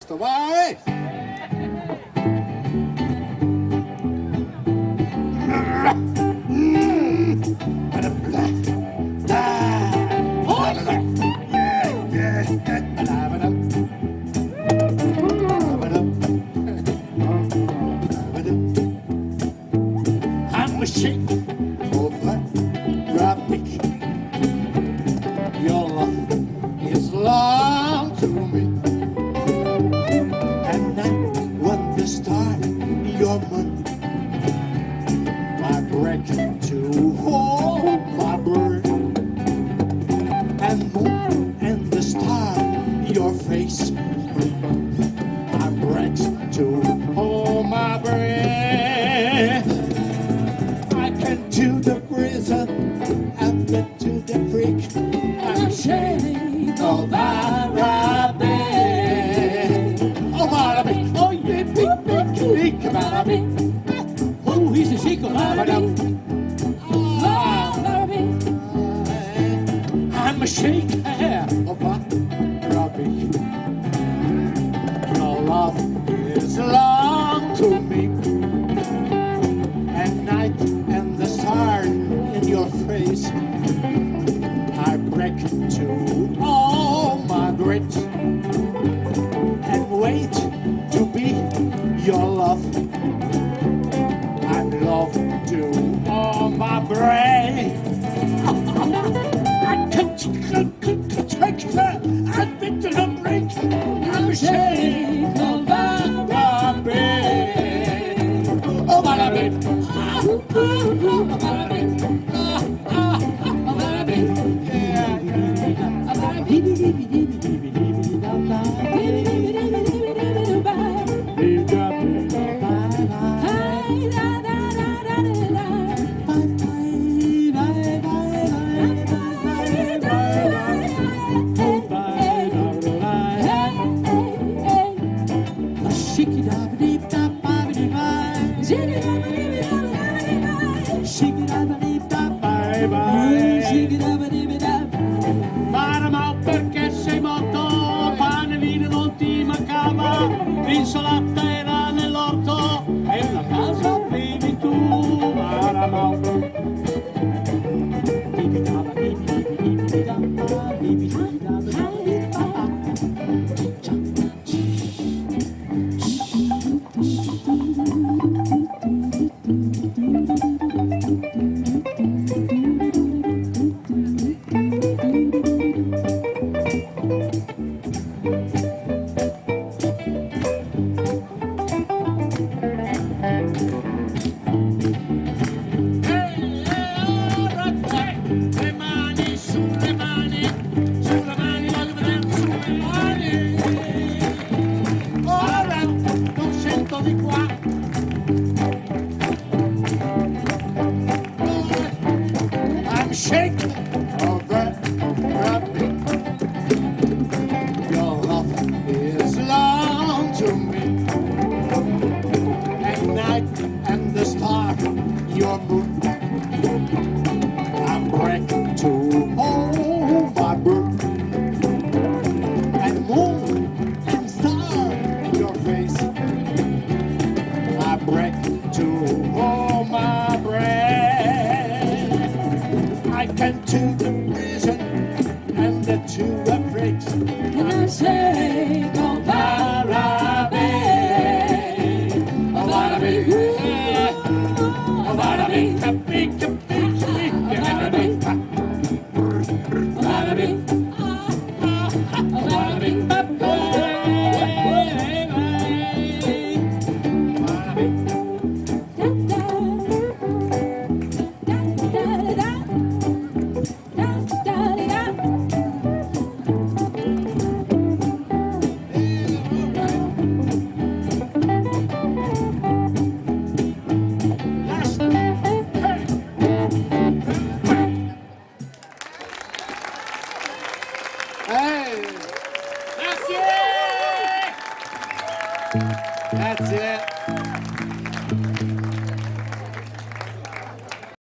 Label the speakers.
Speaker 1: Vai! I'm a sheep over tropic. Your love is long to me. And night when the star your moon, I break to hold my bird. And moon and the star your face, I break to hold my breath. I can do the prison and to the freak. I'm ashamed of Arabic. Oh, Arabic. Oh, yeah, big Arabic.
Speaker 2: Oh, he's a chic of Arabic.
Speaker 1: I'm a sheik of Arabic. Your love is long to me. At night and the star in your face, I break to all my grit and wait to be your love. I love to all my brain. I can take that. I've been to the break. I'm ashamed of Arabic. Oh, Arabic.
Speaker 2: Ma perché sei morto, pane, vino non ti mancava, l'insalata era nell'orto e una casa vivi tu, Maramau. I'm shaking of that rabbit. Your love is long to me. At night and the star, your moon, I break to hold my bird. And moon and star in your face, I break to hold my breath. I can to the prison and the two breaks.
Speaker 3: Can I say of Arabic?
Speaker 1: Of Arabic, of Arabic, a big, Arabic,
Speaker 3: Of Arabic.
Speaker 1: of Arabic.